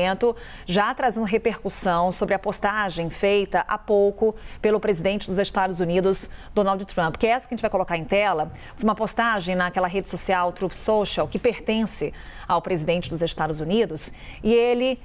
momento, já trazendo repercussão sobre a postagem feita há pouco pelo presidente dos Estados Unidos, Donald Trump, que é essa que a gente vai colocar em tela. Foi uma postagem naquela rede social, Truth Social, que pertence ao presidente dos Estados Unidos, e ele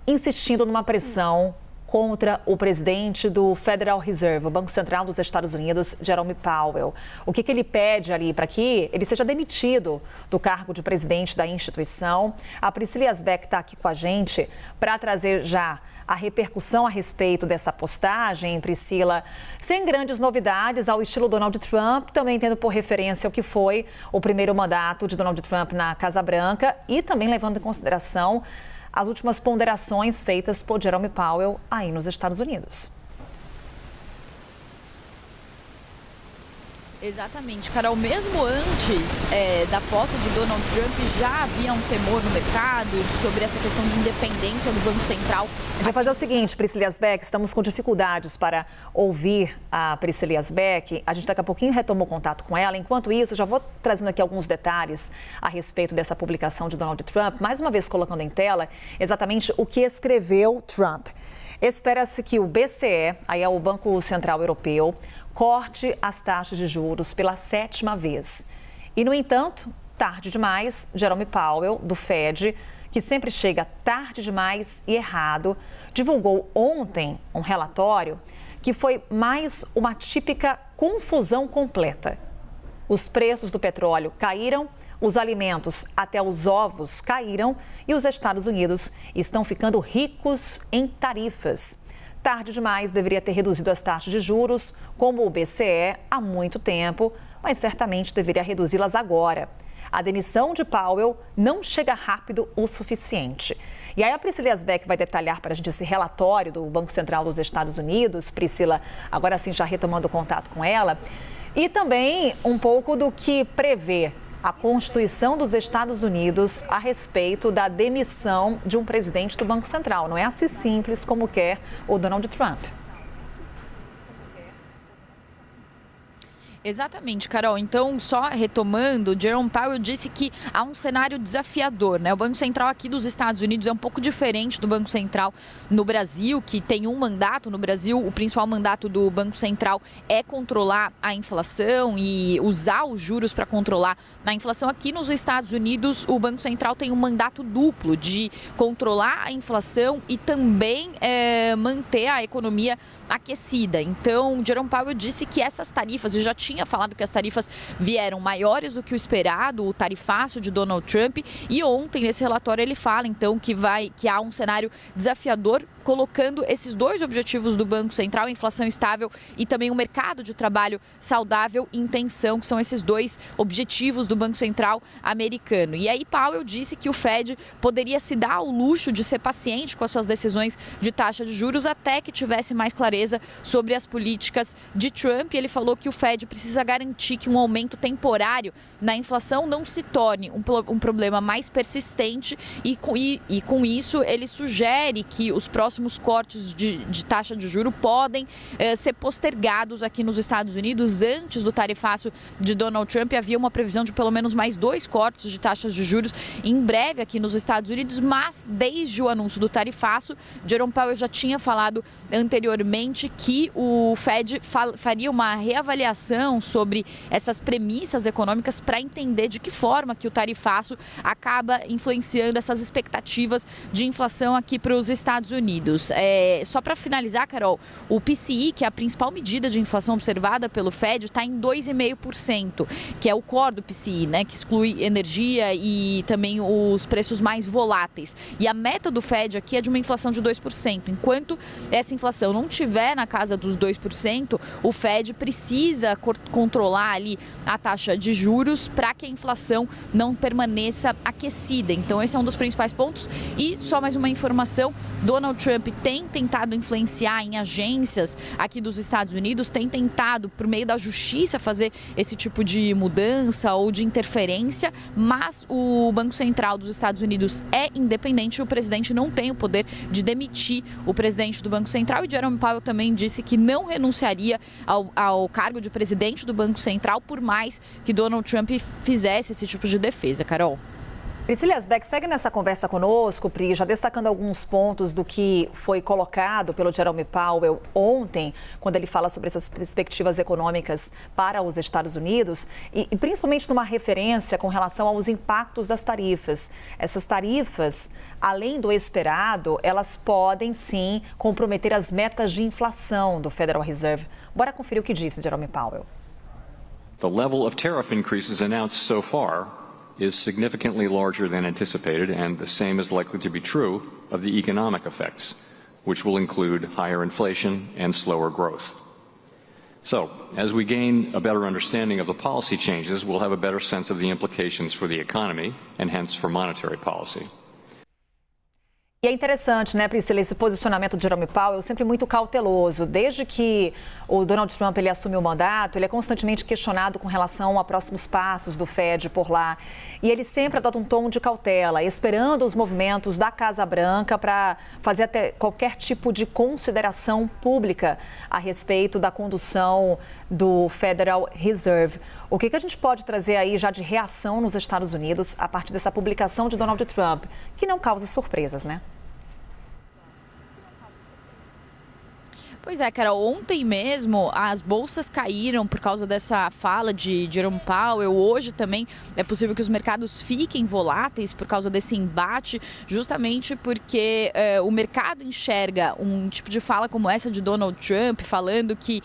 insistindo numa pressão contra o presidente do Federal Reserve, o Banco Central dos Estados Unidos, Jerome Powell. O que ele pede ali para que ele seja demitido do cargo de presidente da instituição. A Priscila Yazbek está aqui com a gente para trazer já a repercussão a respeito dessa postagem, Priscila, sem grandes novidades, ao estilo Donald Trump, também tendo por referência o que foi o primeiro mandato de Donald Trump na Casa Branca e também levando em consideração as últimas ponderações feitas por Jerome Powell aí nos Estados Unidos. Exatamente, Carol. Mesmo antes da posse de Donald Trump, já havia um temor no mercado sobre essa questão de independência do Banco Central. A gente vai fazer o seguinte, Priscila Yazbek, estamos com dificuldades para ouvir a Priscila Yazbek. A gente daqui a pouquinho retomou contato com ela. Enquanto isso, já vou trazendo aqui alguns detalhes a respeito dessa publicação de Donald Trump. Mais uma vez colocando em tela exatamente o que escreveu Trump. Espera-se que o BCE, aí é o Banco Central Europeu, corte as taxas de juros pela 7ª vez. E, no entanto, tarde demais, Jerome Powell, do Fed, que sempre chega tarde demais e errado, divulgou ontem um relatório que foi mais uma típica confusão completa. Os preços do petróleo caíram, os alimentos, até os ovos, caíram e os Estados Unidos estão ficando ricos em tarifas. Tarde demais deveria ter reduzido as taxas de juros, como o BCE, há muito tempo, mas certamente deveria reduzi-las agora. A demissão de Powell não chega rápido o suficiente. E aí a Priscila Yazbek vai detalhar para a gente esse relatório do Banco Central dos Estados Unidos. Priscila, agora sim já retomando o contato com ela. E também um pouco do que prevê a Constituição dos Estados Unidos a respeito da demissão de um presidente do Banco Central. Não é assim simples como quer o Donald Trump. Exatamente, Carol. Então, só retomando, Jerome Powell disse que há um cenário desafiador, né? O Banco Central aqui dos Estados Unidos é um pouco diferente do Banco Central no Brasil, que tem um mandato no Brasil. O principal mandato do Banco Central é controlar a inflação e usar os juros para controlar a inflação. Aqui nos Estados Unidos, o Banco Central tem um mandato duplo de controlar a inflação e também manter a economia aquecida. Então, Jerome Powell disse que essas tarifas, e já tinha falado que as tarifas vieram maiores do que o esperado, o tarifaço de Donald Trump, e ontem nesse relatório ele fala então que há um cenário desafiador, colocando esses dois objetivos do Banco Central, a inflação estável e também o mercado de trabalho saudável em tensão, que são esses dois objetivos do Banco Central americano. E aí Powell disse que o Fed poderia se dar ao luxo de ser paciente com as suas decisões de taxa de juros até que tivesse mais clareza sobre as políticas de Trump. Ele falou que o Fed precisa garantir que um aumento temporário na inflação não se torne um problema mais persistente e com isso ele sugere que os próximos cortes de taxa de juro podem ser postergados aqui nos Estados Unidos. Antes do tarifaço de Donald Trump havia uma previsão de pelo menos mais 2 cortes de taxas de juros em breve aqui nos Estados Unidos, mas desde o anúncio do tarifaço, Jerome Powell já tinha falado anteriormente que o Fed faria uma reavaliação sobre essas premissas econômicas para entender de que forma que o tarifaço acaba influenciando essas expectativas de inflação aqui para os Estados Unidos. Só para finalizar, Carol, o PCI, que é a principal medida de inflação observada pelo Fed, está em 2,5%, que é o core do PCI, né, que exclui energia e também os preços mais voláteis. E a meta do Fed aqui é de uma inflação de 2%. Enquanto essa inflação não estiver na casa dos 2%, o Fed precisa controlar ali a taxa de juros para que a inflação não permaneça aquecida. Então esse é um dos principais pontos. E só mais uma informação, Donald Trump tem tentado influenciar em agências aqui dos Estados Unidos, tem tentado, por meio da justiça, fazer esse tipo de mudança ou de interferência, mas o Banco Central dos Estados Unidos é independente e o presidente não tem o poder de demitir o presidente do Banco Central. E Jerome Powell também disse que não renunciaria ao cargo de presidente do Banco Central, por mais que Donald Trump fizesse esse tipo de defesa. Carol. Priscila Yasbek segue nessa conversa conosco, Pri, já destacando alguns pontos do que foi colocado pelo Jerome Powell ontem, quando ele fala sobre essas perspectivas econômicas para os Estados Unidos e principalmente numa referência com relação aos impactos das tarifas. Essas tarifas, além do esperado, elas podem sim comprometer as metas de inflação do Federal Reserve. Bora conferir o que disse Jerome Powell. The level of tariff increases announced so far is significantly larger than anticipated, and the same is likely to be true of the economic effects, which will include higher inflation and slower growth. So, as we gain a better understanding of the policy changes, we'll have a better sense of the implications for the economy and hence for monetary policy. E é interessante, né, Priscila, esse posicionamento de Jerome Powell sempre muito cauteloso. Desde que o Donald Trump ele assumiu o mandato, ele é constantemente questionado com relação a próximos passos do Fed por lá. E ele sempre adota um tom de cautela, esperando os movimentos da Casa Branca para fazer até qualquer tipo de consideração pública a respeito da condução do Federal Reserve. O que a gente pode trazer aí já de reação nos Estados Unidos a partir dessa publicação de Donald Trump, que não causa surpresas, né? Pois é, Carol, ontem mesmo as bolsas caíram por causa dessa fala de Jerome Powell. Hoje também é possível que os mercados fiquem voláteis por causa desse embate, justamente porque o mercado enxerga um tipo de fala como essa de Donald Trump, falando que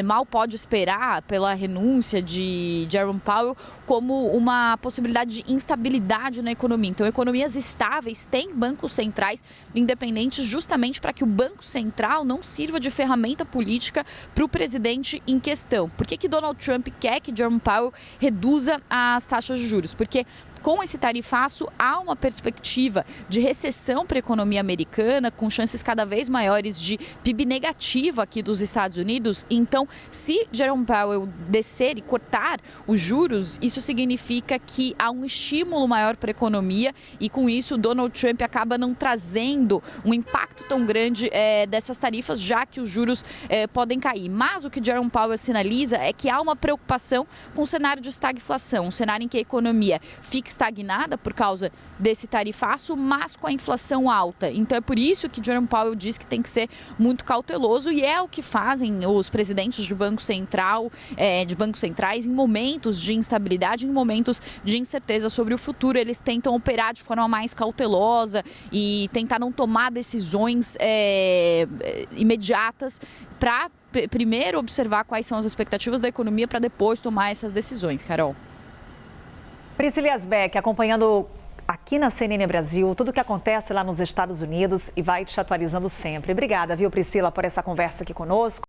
mal pode esperar pela renúncia de Jerome Powell, como uma possibilidade de instabilidade na economia. Então, economias estáveis têm bancos centrais independentes justamente para que o Banco Central não sirva de ferramenta política para o presidente em questão. Por que Donald Trump quer que Jerome Powell reduza as taxas de juros? Porque com esse tarifaço há uma perspectiva de recessão para a economia americana, com chances cada vez maiores de PIB negativo aqui dos Estados Unidos. Então, se Jerome Powell descer e cortar os juros, isso significa que há um estímulo maior para a economia e, com isso, Donald Trump acaba não trazendo um impacto tão grande dessas tarifas, já que os juros podem cair. Mas o que Jerome Powell sinaliza é que há uma preocupação com o cenário de estagflação, um cenário em que a economia fica estagnada por causa desse tarifaço, mas com a inflação alta. Então é por isso que Jerome Powell diz que tem que ser muito cauteloso e é o que fazem os presidentes de Banco Central, de bancos centrais, em momentos de instabilidade, em momentos de incerteza sobre o futuro. Eles tentam operar de forma mais cautelosa e tentar não tomar decisões imediatas para primeiro observar quais são as expectativas da economia para depois tomar essas decisões, Carol. Priscila Yasbek, acompanhando aqui na CNN Brasil tudo o que acontece lá nos Estados Unidos e vai te atualizando sempre. Obrigada, viu, Priscila, por essa conversa aqui conosco.